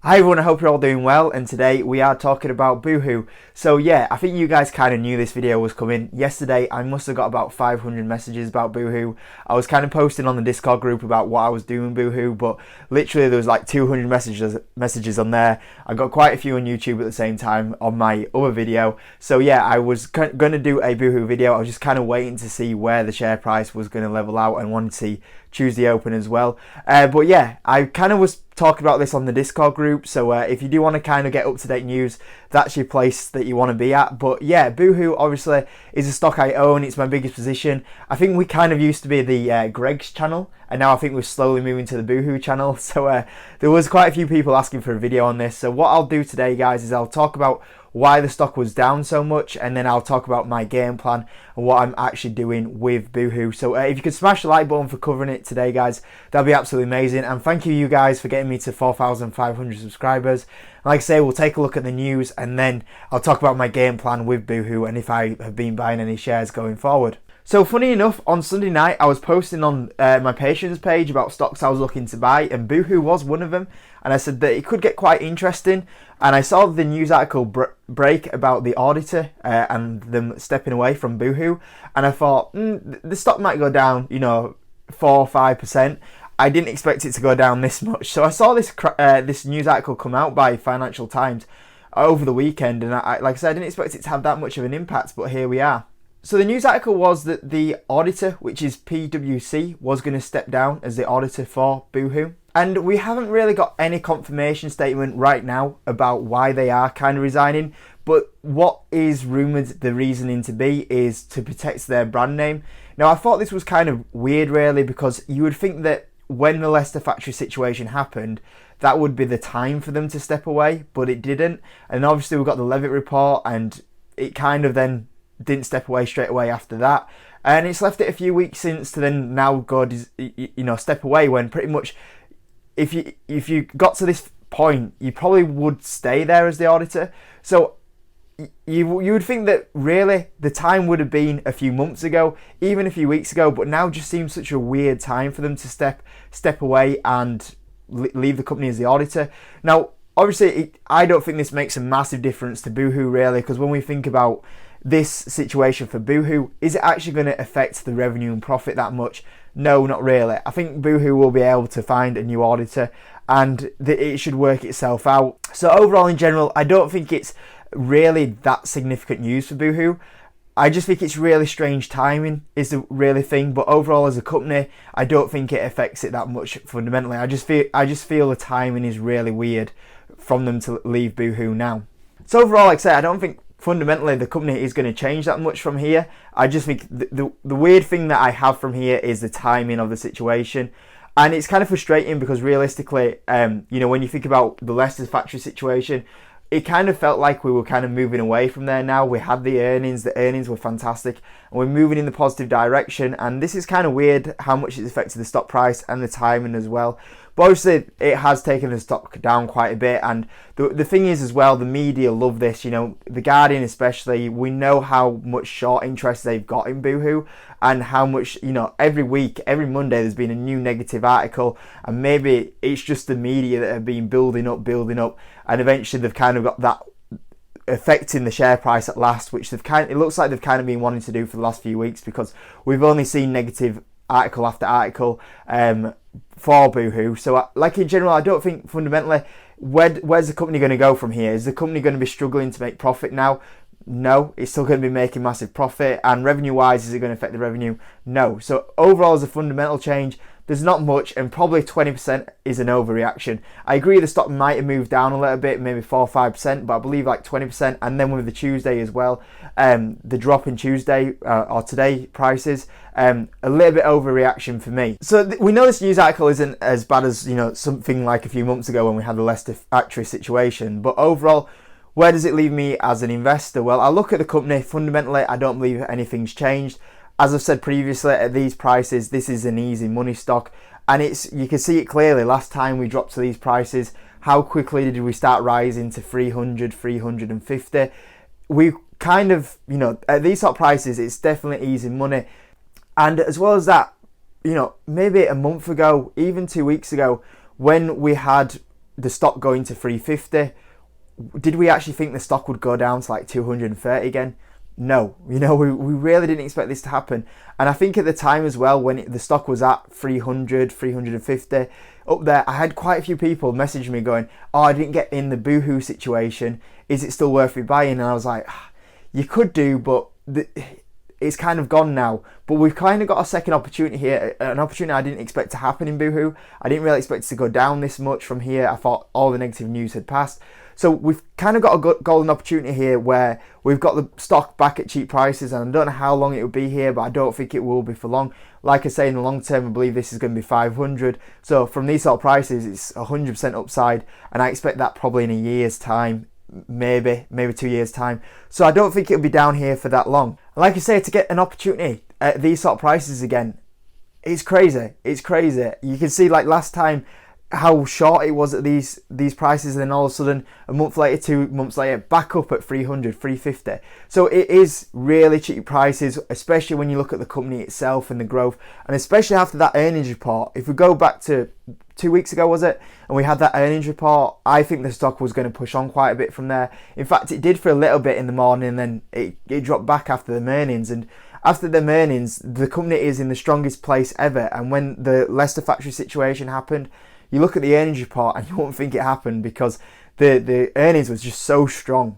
Hi everyone, I hope you're all doing well, and today we are talking about Boohoo. So yeah, I think you guys kind of knew this video was coming. Yesterday I must have got about 500 messages about Boohoo. I was kind of posting on the Discord group about what I was doing Boohoo, but literally there was like 200 messages on there. I got quite a few on YouTube at the same time on my other video. So yeah, I was going to do a Boohoo video. I was just kind of waiting to see where the share price was going to level out and wanted to see Tuesday open as well. But yeah, I kind of was talking about this on the Discord group, so if you do want to kind of get up-to-date news, that's your place that you want to be at. But yeah, Boohoo obviously is a stock I own. It's my biggest position. I think we kind of used to be the Greg's channel, and now I think we're slowly moving to the Boohoo channel. So there was quite a few people asking for a video on this. So what I'll do today, guys, is I'll talk about why the stock was down so much, and then I'll talk about my game plan and what I'm actually doing with Boohoo. So if you could smash the like button for covering it today, guys, that'd be absolutely amazing. And thank you guys for getting me to 4,500 subscribers. Like I say, we'll take a look at the news and then I'll talk about my game plan with Boohoo and if I have been buying any shares going forward. So funny enough, on Sunday night I was posting on my Patience page about stocks I was looking to buy, and Boohoo was one of them, and I said that it could get quite interesting. And I saw the news article break about the auditor and them stepping away from Boohoo, and I thought the stock might go down, 4 or 5%. I didn't expect it to go down this much. So I saw this news article come out by Financial Times over the weekend, and like I said, I didn't expect it to have that much of an impact, but here we are. So the news article was that the auditor, which is PwC, was going to step down as the auditor for Boohoo. And we haven't really got any confirmation statement right now about why they are kind of resigning. But what is rumoured the reasoning to be is to protect their brand name. Now, I thought this was kind of weird, really, because you would think that when the Leicester factory situation happened, that would be the time for them to step away, but it didn't. And obviously we've got the Levitt report, and it kind of then didn't step away straight away after that, and it's left it a few weeks since to then now go step away, when pretty much if you got to this point you probably would stay there as the auditor. So you would think that really the time would have been a few months ago, even a few weeks ago, but now just seems such a weird time for them to step away and leave the company as the auditor. Now obviously I don't think this makes a massive difference to Boohoo, really, because when we think about this situation for Boohoo, is it actually going to affect the revenue and profit that much? No, not really. I think Boohoo will be able to find a new auditor and it should work itself out. So overall, in general, I don't think it's really that significant news for Boohoo. I just think it's really strange timing is the really thing, but overall as a company, I don't think it affects it that much fundamentally. I just feel the timing is really weird from them to leave Boohoo now. So overall, like I say, I don't think fundamentally the company is going to change that much from here. I just think the weird thing that I have from here is the timing of the situation, and it's kind of frustrating because realistically, when you think about the Leicester factory situation, it kind of felt like we were kind of moving away from there now. We had the earnings were fantastic, and we're moving in the positive direction, and this is kind of weird how much it's affected the stock price and the timing as well. But obviously it has taken the stock down quite a bit, and the thing is as well, the media love this, the Guardian especially. We know how much short interest they've got in Boohoo, and how much, every week, every Monday there's been a new negative article, and maybe it's just the media that have been building up, and eventually they've kind of got that affecting the share price at last, which it looks like they've kind of been wanting to do for the last few weeks, because we've only seen negative article after article for Boohoo. So like in general, I don't think fundamentally where's the company going to go from here? Is the company going to be struggling to make profit now? No, it's still going to be making massive profit. And revenue wise, is it going to affect the revenue? No. So overall, as a fundamental change, there's not much, and probably 20% is an overreaction. I agree the stock might have moved down a little bit, maybe 4 or 5%, but I believe like 20%. And then with the Tuesday as well, the drop in Tuesday or today prices, a little bit overreaction for me. So we know this news article isn't as bad as something like a few months ago when we had the Leicester factory situation, but overall, where does it leave me as an investor? Well, I look at the company. Fundamentally, I don't believe anything's changed. As I've said previously, at these prices, this is an easy money stock, and you can see it clearly. Last time we dropped to these prices, how quickly did we start rising to 300, 350? We kind of, at these top prices, it's definitely easy money. And as well as that, maybe a month ago, even 2 weeks ago, when we had the stock going to 350. Did we actually think the stock would go down to like 230 again? No, we really didn't expect this to happen. And I think at the time as well, when the stock was at 300, 350 up there, I had quite a few people message me going, oh, I didn't get in the Boohoo situation. Is it still worth me buying? And I was like, you could do, but it's kind of gone now. But we've kind of got a second opportunity here, an opportunity I didn't expect to happen in Boohoo. I didn't really expect it to go down this much from here. I thought all the negative news had passed. So we've kind of got a golden opportunity here where we've got the stock back at cheap prices, and I don't know how long it will be here, but I don't think it will be for long. Like I say, in the long term, I believe this is going to be 500. So from these sort of prices, it's 100% upside, and I expect that probably in a year's time, maybe 2 years' time. So I don't think it'll be down here for that long. Like I say, to get an opportunity at these sort of prices again, it's crazy. It's crazy. You can see like last time how short it was at these prices, and then all of a sudden a month later, 2 months later, back up at 300, 350. So it is really cheap prices, especially when you look at the company itself and the growth, and especially after that earnings report. If we go back to 2 weeks ago, was it, and we had that earnings report, I think the stock was going to push on quite a bit from there. In fact, it did for a little bit in the morning, and then it dropped back after the earnings. And after the earnings, the company is in the strongest place ever. And when the Leicester factory situation happened, you look at the earnings report and you won't think it happened, because the earnings was just so strong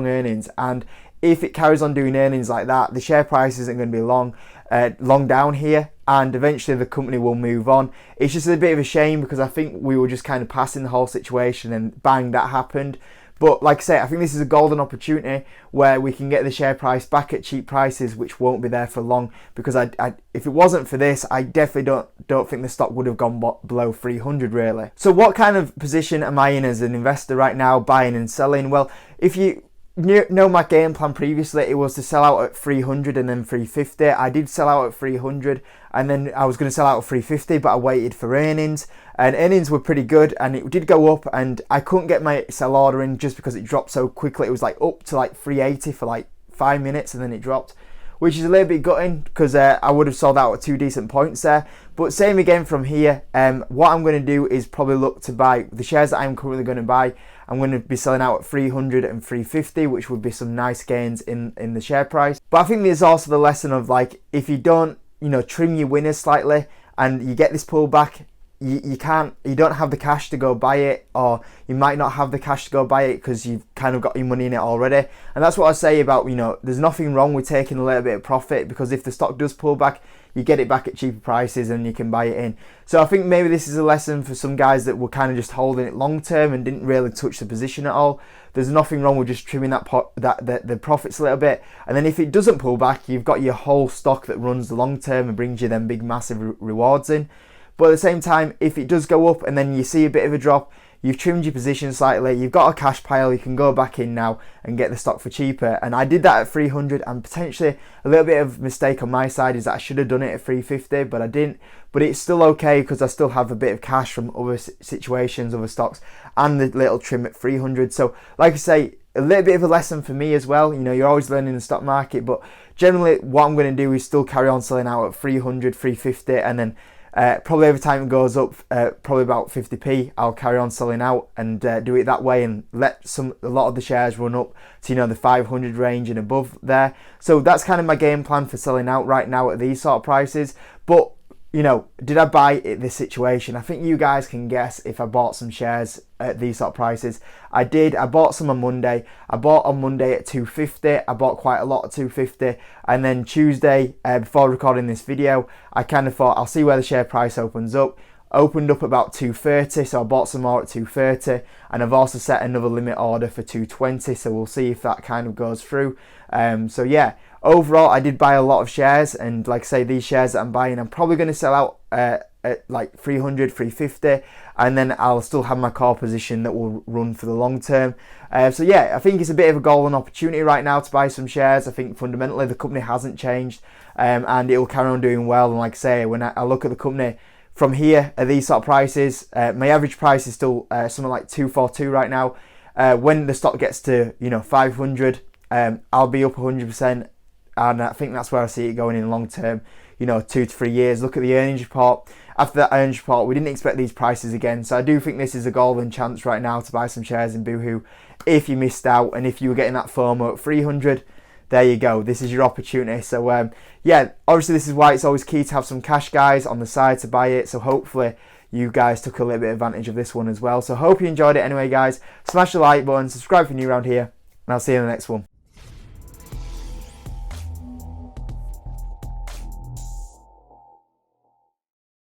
earnings. And if it carries on doing earnings like that, the share price isn't going to be long down here, and eventually the company will move on. It's just a bit of a shame, because I think we were just kind of passing the whole situation, and bang, that happened. But like I say, I think this is a golden opportunity where we can get the share price back at cheap prices, which won't be there for long. Because if it wasn't for this, I definitely don't think the stock would have gone below 300 really. So what kind of position am I in as an investor right now, buying and selling? Well, if you know my game plan previously, it was to sell out at 300 and then 350. I did sell out at 300, and then I was going to sell out at 350, but I waited for earnings, and earnings were pretty good, and it did go up, and I couldn't get my sell order in just because it dropped so quickly. It was like up to like 380 for like 5 minutes, and then it dropped, which is a little bit gutting, because I would have sold out at 2 decent points there. But same again from here. What I'm going to do is probably look to buy the shares that I'm currently going to buy. I'm going to be selling out at 300 and 350, which would be some nice gains in the share price. But I think there's also the lesson of, like, if you don't, trim your winners slightly, and you get this pullback, you don't have the cash to go buy it, or you might not have the cash to go buy it because you've kind of got your money in it already. And that's what I say about, there's nothing wrong with taking a little bit of profit, because if the stock does pull back, you get it back at cheaper prices and you can buy it in. So I think maybe this is a lesson for some guys that were kind of just holding it long term and didn't really touch the position at all. There's nothing wrong with just trimming the profits a little bit, and then if it doesn't pull back, you've got your whole stock that runs the long term and brings you them big massive rewards in. But at the same time, if it does go up and then you see a bit of a drop, you've trimmed your position slightly, you've got a cash pile, you can go back in now and get the stock for cheaper. And I did that at 300, and potentially a little bit of mistake on my side is that I should have done it at 350, but I didn't. But it's still okay, because I still have a bit of cash from other situations, other stocks, and the little trim at 300. So like I say, a little bit of a lesson for me as well. You're always learning the stock market, but generally what I'm going to do is still carry on selling out at 300, 350, and then probably every time it goes up, probably about 50p, I'll carry on selling out and do it that way, and let a lot of the shares run up to the 500 range and above there. So that's kind of my game plan for selling out right now at these sort of prices. But did I buy this situation? I think you guys can guess if I bought some shares at these sort of prices. I did. I bought some on Monday. I bought on Monday at 250. I bought quite a lot at 250. And then Tuesday, before recording this video, I kind of thought I'll see where the share price opens up. Opened up about 230, so I bought some more at 230, and I've also set another limit order for 220, so we'll see if that kind of goes through. So yeah, overall I did buy a lot of shares, and like I say, these shares that I'm buying, I'm probably going to sell out at like 300, 350, and then I'll still have my core position that will run for the long term. So yeah, I think it's a bit of a golden opportunity right now to buy some shares. I think fundamentally the company hasn't changed, and it will carry on doing well. And like I say, when I look at the company from here at these sort of prices, my average price is still something like 242 right now. When the stock gets to 500, I'll be up 100%, and I think that's where I see it going in long term. 2 to 3 years. Look at the earnings report. After that earnings report, we didn't expect these prices again. So I do think this is a golden chance right now to buy some shares in Boohoo if you missed out, and if you were getting that FOMO at 300, there you go. This is your opportunity. So yeah, obviously this is why it's always key to have some cash, guys, on the side to buy it. So hopefully you guys took a little bit of advantage of this one as well. So hope you enjoyed it anyway, guys. Smash the like button, subscribe if you're new around here, and I'll see you in the next one.